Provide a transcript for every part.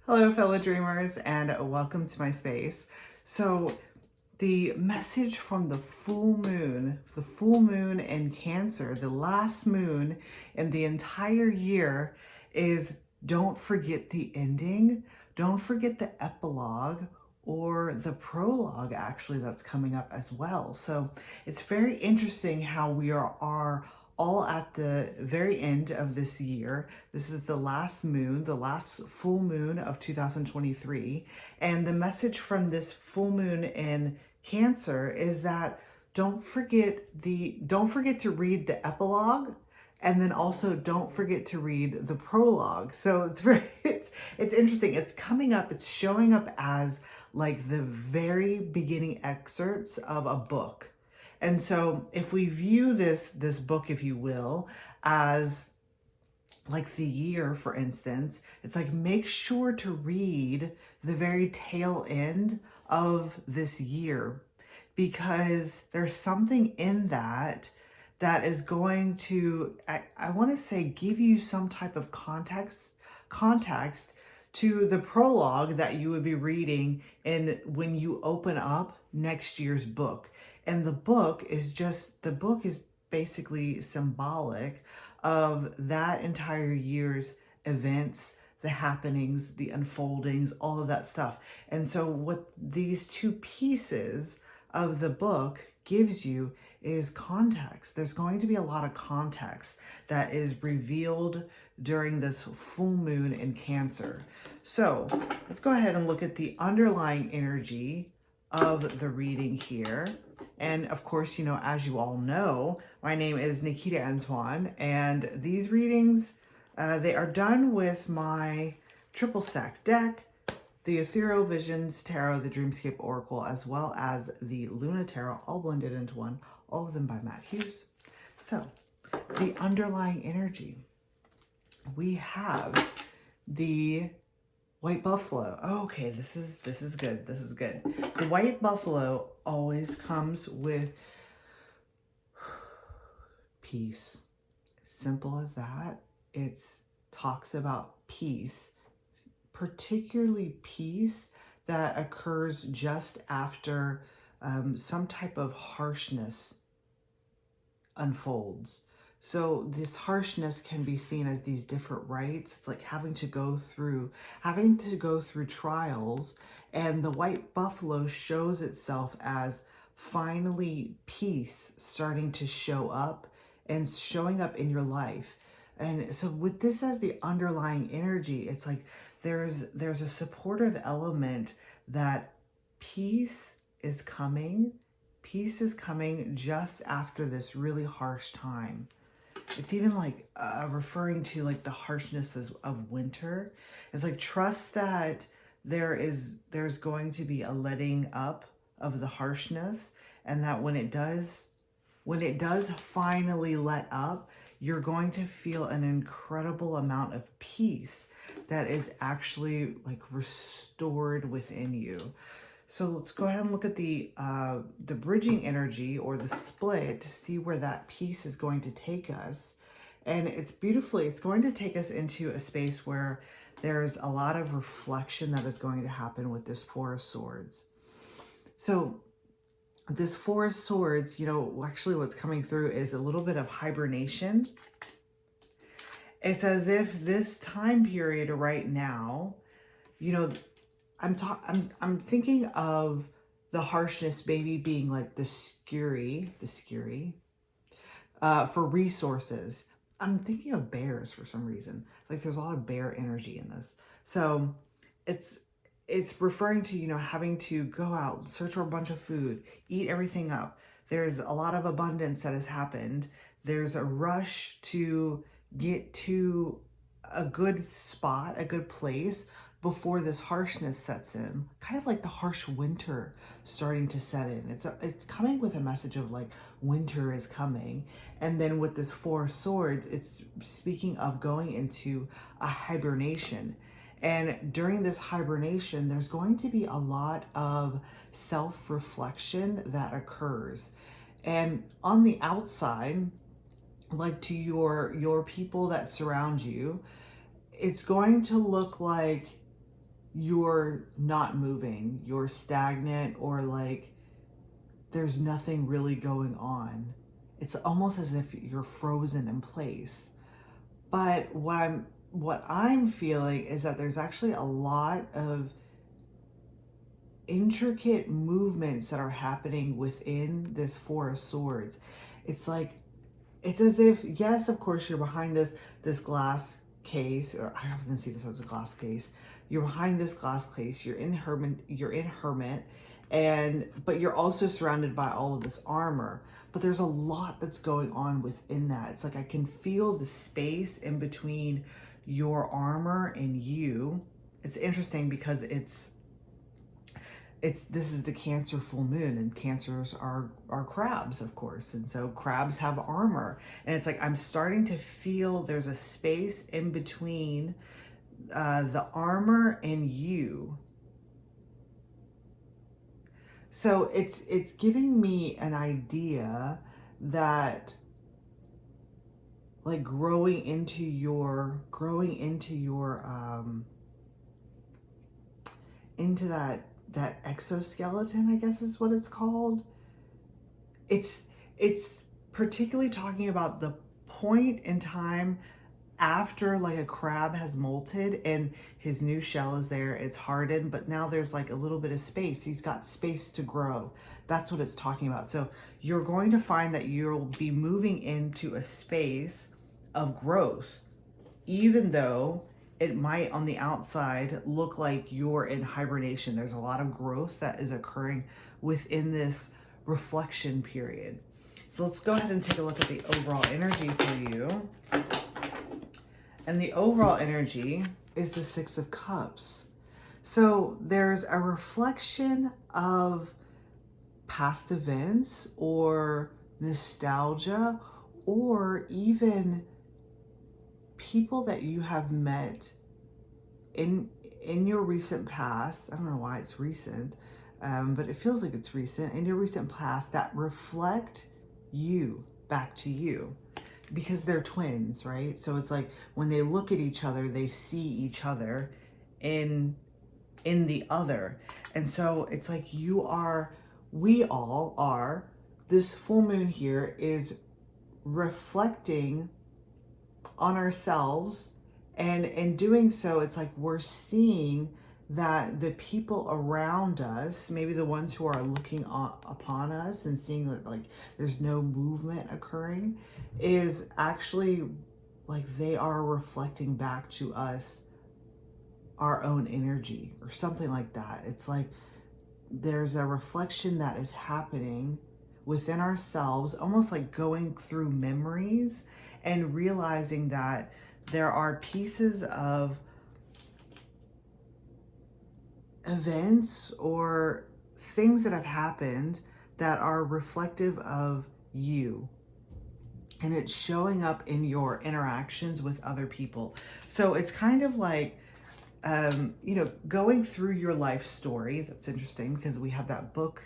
Hello, fellow dreamers, and welcome to my space. So, the message from the full moon in Cancer, the last moon in the entire year, is don't forget the ending, don't forget the epilogue or the prologue, actually, that's coming up as well. So, it's very interesting how we are all at the very end of this year. This is the last moon, the last full moon of 2023. And the message from this full moon in Cancer is that don't forget to read the epilogue, and then also don't forget to read the prologue. So it's interesting. It's coming up, it's showing up as like the very beginning excerpts of a book. And so if we view this book, if you will, as like the year, for instance, it's like make sure to read the very tail end of this year, because there's something in that is going to, I want to say, give you some type of context to the prologue that you would be reading in when you open up next year's book. And the book is basically symbolic of that entire year's events, the happenings, the unfoldings, all of that stuff. And so what these two pieces of the book gives you is context. There's going to be a lot of context that is revealed during this full moon in Cancer. So let's go ahead and look at the underlying energy of the reading here. And of course, as you all know, my name is Nikita Antoine, and these readings, they are done with my triple stack deck, the Ethereal Visions Tarot, the Dreamscape Oracle, as well as the Luna Tarot, all blended into one, all of them by Matt Hughes. So, the underlying energy. We have the white buffalo. Okay, this is good. This is good. The white buffalo always comes with peace. Simple as that. It talks about peace, particularly peace that occurs just after some type of harshness unfolds. So this harshness can be seen as these different rites. It's like having to go through trials, and the white buffalo shows itself as finally peace starting to show up and showing up in your life. And so with this as the underlying energy, it's like there's a supportive element that peace is coming. Peace is coming just after this really harsh time. It's even like referring to like the harshness of winter. It's like trust that there's going to be a letting up of the harshness, and that when it does finally let up, you're going to feel an incredible amount of peace that is actually like restored within you. So let's go ahead and look at the bridging energy or the split to see where that piece is going to take us. And it's going to take us into a space where there's a lot of reflection that is going to happen with this Four of Swords. So this Four of Swords, actually what's coming through is a little bit of hibernation. It's as if this time period right now, I'm thinking of the harshness maybe being like the scurry, for resources. I'm thinking of bears for some reason. Like there's a lot of bear energy in this. So it's referring to, having to go out, search for a bunch of food, eat everything up. There's a lot of abundance that has happened. There's a rush to get to a good spot, a good place before this harshness sets in, kind of like the harsh winter starting to set in. It's coming with a message of like winter is coming. And then with this Four of Swords, it's speaking of going into a hibernation. And during this hibernation, there's going to be a lot of self-reflection that occurs. And on the outside, like to your people that surround you, it's going to look like you're not moving, you're stagnant, or like there's nothing really going on. It's almost as if you're frozen in place. But what I'm feeling is that there's actually a lot of intricate movements that are happening within this Four of Swords. It's like, it's as if, yes, of course, you're behind this glass case, or I often see this as a glass case. You're behind this glass case, you're in hermit, and but you're also surrounded by all of this armor. But there's a lot that's going on within that. It's like I can feel the space in between your armor and you. It's interesting because this is the Cancer full moon, and Cancers are crabs, of course, and so crabs have armor, and it's like I'm starting to feel there's a space in between the armor and you. So it's giving me an idea that like growing into your into that exoskeleton, I guess is what it's called. It's particularly talking about the point in time after like a crab has molted and his new shell is there, it's hardened, but now there's like a little bit of space. He's got space to grow. That's what it's talking about. So you're going to find that you'll be moving into a space of growth, even though it might on the outside look like you're in hibernation. There's a lot of growth that is occurring within this reflection period. So let's go ahead and take a look at the overall energy for you. And the overall energy is the Six of Cups. So there's a reflection of past events or nostalgia, or even people that you have met in your recent past. I don't know why it's recent, but it feels like it's recent, in your recent past, that reflect you back to you, because they're twins, right? So it's like when they look at each other, they see each other in the other. And so it's like we all are, this full moon here is reflecting on ourselves, and in doing so, it's like we're seeing that the people around us, maybe the ones who are looking upon us and seeing that like there's no movement occurring, is actually like they are reflecting back to us our own energy or something like that. It's like there's a reflection that is happening within ourselves, almost like going through memories and realizing that there are pieces of events or things that have happened that are reflective of you. And it's showing up in your interactions with other people. So it's kind of like, going through your life story. That's interesting because we have that book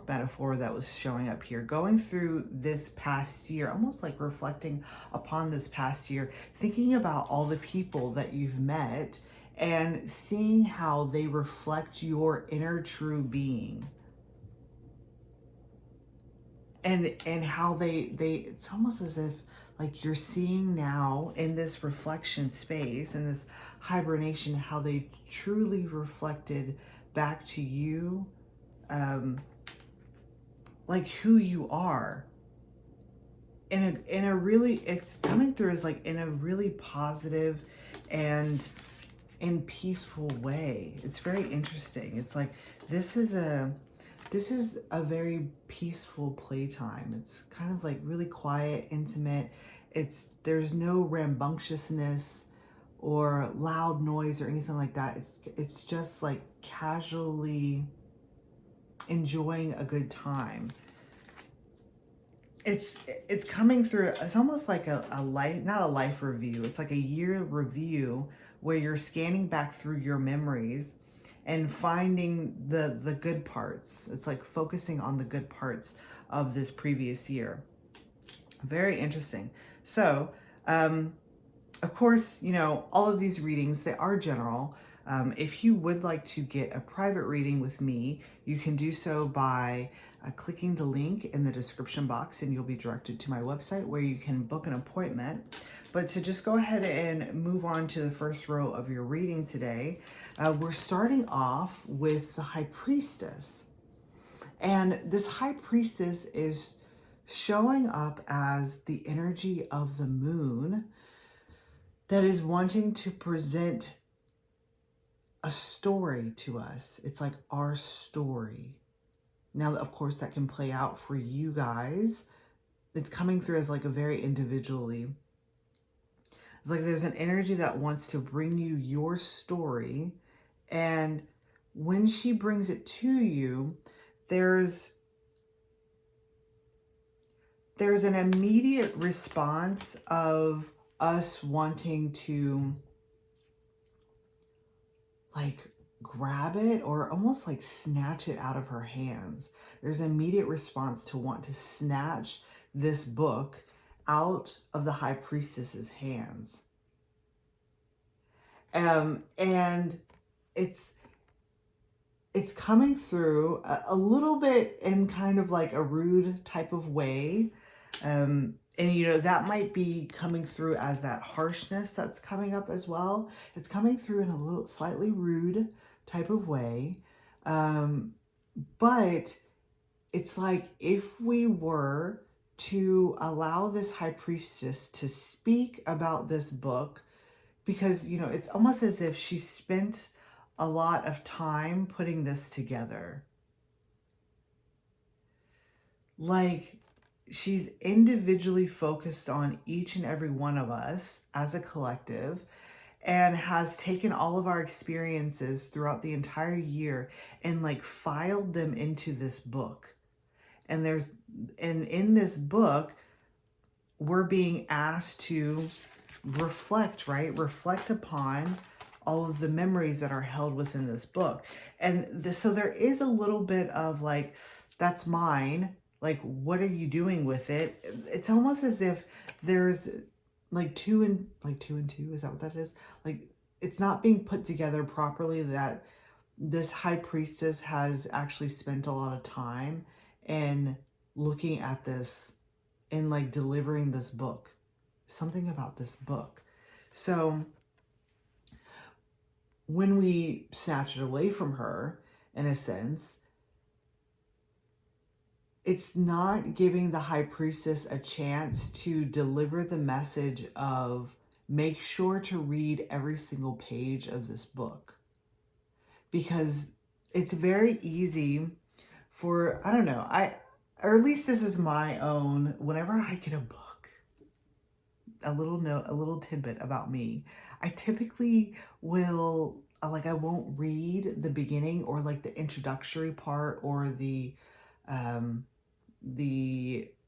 metaphor that was showing up here, going through this past year, almost like reflecting upon this past year, thinking about all the people that you've met and seeing how they reflect your inner true being. And how they it's almost as if like you're seeing now in this reflection space, in this hibernation, how they truly reflected back to you, like who you are in a really, it's coming through as like in a really positive and in peaceful way. It's very interesting. It's like this is a very peaceful playtime. It's kind of like really quiet, intimate. There's no rambunctiousness or loud noise or anything like that. It's just like casually enjoying a good time. It's coming through. It's almost like a life, not a life review. It's like a year review where you're scanning back through your memories and finding the good parts. It's like focusing on the good parts of this previous year. Very interesting. So, of course, all of these readings, they are general. If you would like to get a private reading with me, you can do so by clicking the link in the description box, and you'll be directed to my website where you can book an appointment. But to just go ahead and move on to the first row of your reading today, we're starting off with the High Priestess. And this High Priestess is showing up as the energy of the moon that is wanting to present a story to us. It's like our story. Now, of course, that can play out for you guys. It's coming through as like a very individually. It's like there's an energy that wants to bring you your story. And when she brings it to you, there's an immediate response of us wanting to like grab it or almost like snatch it out of her hands. There's an immediate response to want to snatch this book out of the High Priestess's hands. And it's coming through a little bit in kind of like a rude type of way. And you know, that might be coming through as that harshness that's coming up as well. It's coming through in a little slightly rude type of way. But it's like if we were to allow this High Priestess to speak about this book, because, you know, it's almost as if she spent a lot of time putting this together. Like, she's individually focused on each and every one of us as a collective and has taken all of our experiences throughout the entire year and like filed them into this book. And in this book, we're being asked to reflect, right? Reflect upon all of the memories that are held within this book. And so there is a little bit of like, that's mine. Like, what are you doing with it? It's almost as if there's like two and two. Is that what that is? Like, it's not being put together properly, that this High Priestess has actually spent a lot of time in looking at this and like delivering this book. Something about this book. So when we snatch it away from her, in a sense, it's not giving the High Priestess a chance to deliver the message of make sure to read every single page of this book. Because it's very easy for, I don't know, or at least this is my own, whenever I get a book, a little tidbit about me, I typically will, like, I won't read the beginning or like the introductory part or the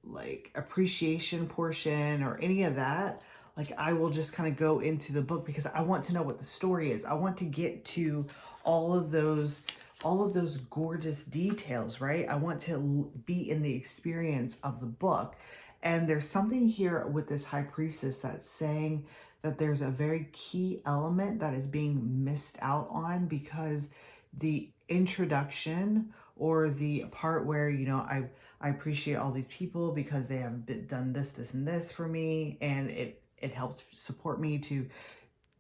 like appreciation portion or any of that. Like, I will just kind of go into the book because I want to know what the story is. I want to get to all of those gorgeous details, right? I want to be in the experience of the book. And there's something here with this High Priestess that's saying that there's a very key element that is being missed out on, because the introduction or the part where, you know, I appreciate all these people because they have done this, this, and this for me, and it helped support me to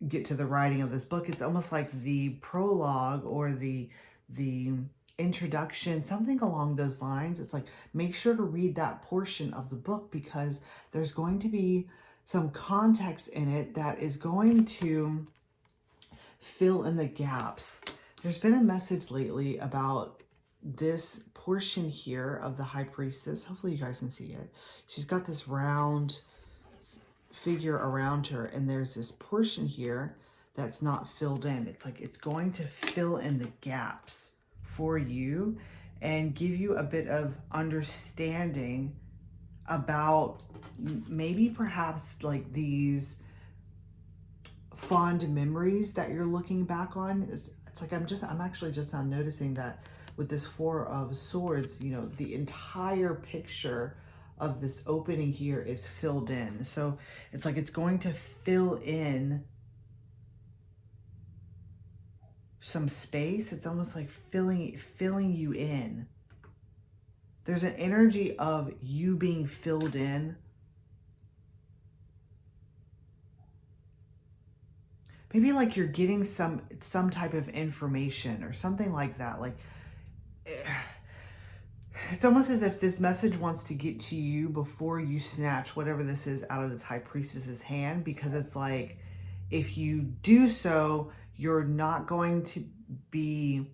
get to the writing of this book. It's almost like the prologue or the introduction, something along those lines. It's like, make sure to read that portion of the book because there's going to be some context in it that is going to fill in the gaps. There's been a message lately about this portion here of the High Priestess. Hopefully you guys can see it. She's got this round figure around her, and there's this portion here that's not filled in. It's like it's going to fill in the gaps for you and give you a bit of understanding about maybe perhaps like these fond memories that you're looking back on. It's like I'm actually just now noticing that with this Four of Swords, you know, the entire picture of this opening here is filled in. So it's like it's going to fill in some space. It's almost like filling you in. There's an energy of you being filled in. Maybe like you're getting some type of information or something like that. Like, it's almost as if this message wants to get to you before you snatch whatever this is out of this high priestess's hand, because it's like, if you do so, you're not going to be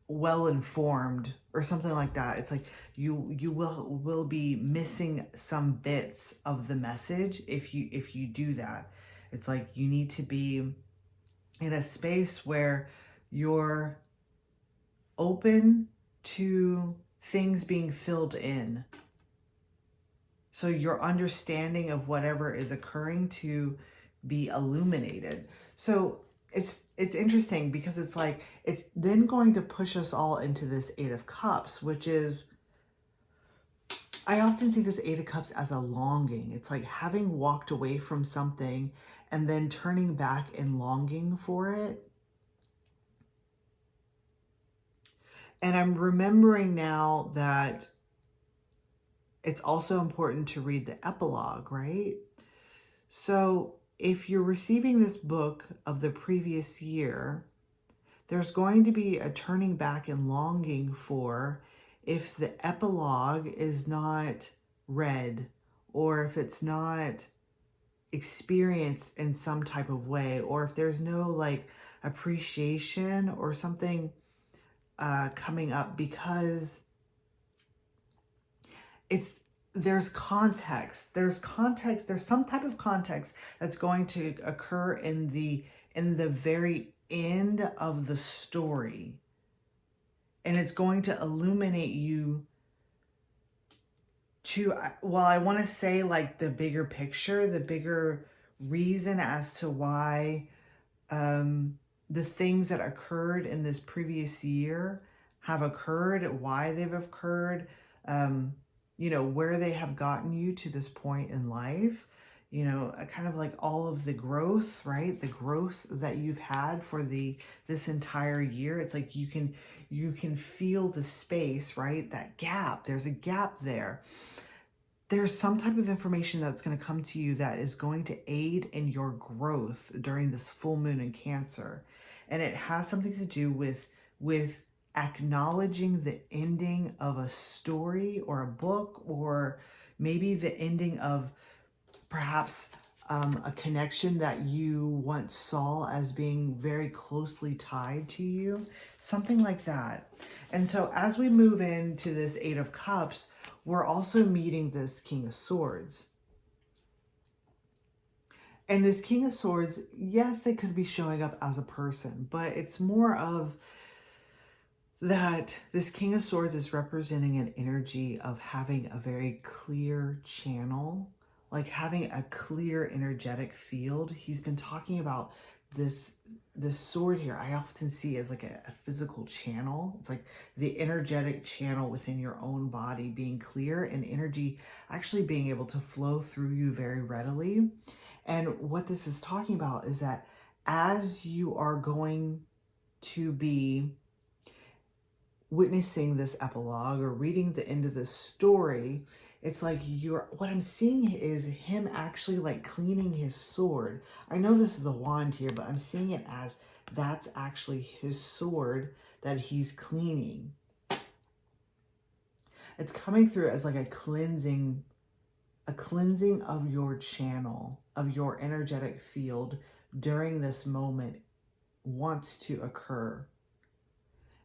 well informed or something like that. It's like you will be missing some bits of the message if you do that. It's like you need to be in a space where you're open to things being filled in. So your understanding of whatever is occurring to be illuminated. So it's interesting because it's like, it's then going to push us all into this Eight of Cups, which is, I often see this Eight of Cups as a longing. It's like having walked away from something and then turning back and longing for it. And I'm remembering now that it's also important to read the epilogue, right? So if you're receiving this book of the previous year, there's going to be a turning back and longing for, if the epilogue is not read or if it's not experienced in some type of way, or if there's no like appreciation or something coming up, because there's context, there's some type of context that's going to occur in the very end of the story, and it's going to illuminate you to, well, I want to say like the bigger picture, the bigger reason as to why the things that occurred in this previous year have occurred, why they've occurred, you know, where they have gotten you to this point in life, you know, kind of like all of the growth, right? The growth that you've had for this entire year. It's like you can feel the space, right? That gap, there's a gap there. There's some type of information that's going to come to you that is going to aid in your growth during this full moon in Cancer. And it has something to do with acknowledging the ending of a story or a book, or maybe the ending of perhaps a connection that you once saw as being very closely tied to you, something like that. And so as we move into this Eight of Cups, we're also meeting this King of Swords. And this King of Swords, yes, they could be showing up as a person, but it's more of that this King of Swords is representing an energy of having a very clear channel, like having a clear energetic field. He's been talking about this sword here, I often see as like a physical channel. It's like the energetic channel within your own body being clear, and energy actually being able to flow through you very readily. And what this is talking about is that as you are going to be witnessing this epilogue or reading the end of this story, it's like what I'm seeing is him actually like cleaning his sword. I know this is the wand here, but I'm seeing it as that's actually his sword that he's cleaning. It's coming through as like a cleansing of your channel, of your energetic field during this moment wants to occur.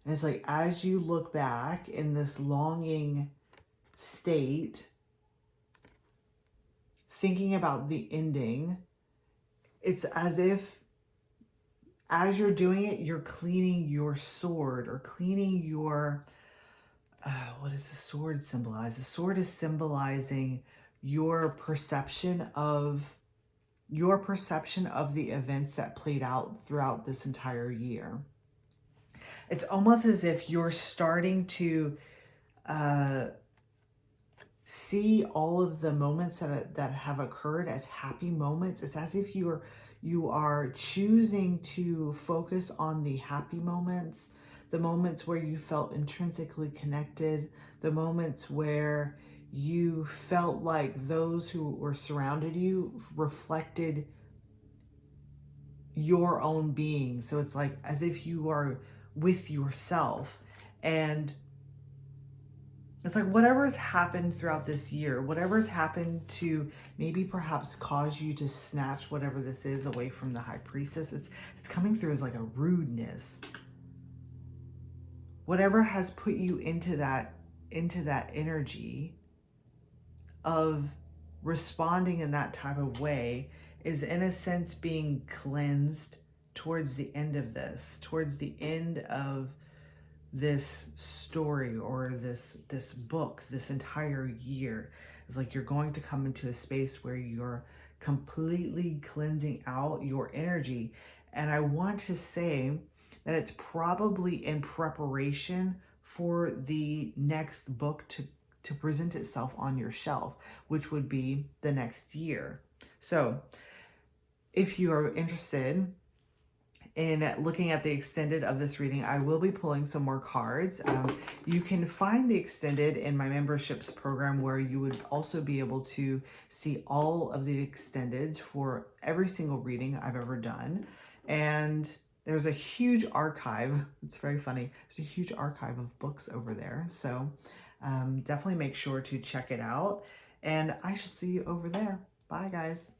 And it's like, as you look back in this longing state, thinking about the ending, it's as if as you're doing it, you're cleaning your sword or cleaning your, what does the sword symbolize? The sword is symbolizing your perception of the events that played out throughout this entire year. It's almost as if you're starting to see all of the moments that have occurred as happy moments. It's as if you're You are choosing to focus on the happy moments, the moments where you felt intrinsically connected, the moments where you felt like those who were surrounded you reflected your own being. So it's like as if you are with yourself. And it's like whatever has happened throughout this year, whatever has happened to maybe perhaps cause you to snatch whatever this is away from the high priestess, it's coming through as like a rudeness. Whatever has put you into that energy of responding in that type of way is in a sense being cleansed towards the end of this, towards the end of this story or this book, this entire year. It's like you're going to come into a space where you're completely cleansing out your energy. And I want to say that it's probably in preparation for the next book to present itself on your shelf, which would be the next year. So if you are interested in looking at the extended of this reading, I will be pulling some more cards. You can find the extended in my memberships program, where you would also be able to see all of the extendeds for every single reading I've ever done. And there's a huge archive. It's very funny. There's a huge archive of books over there. So definitely make sure to check it out. And I shall see you over there. Bye, guys.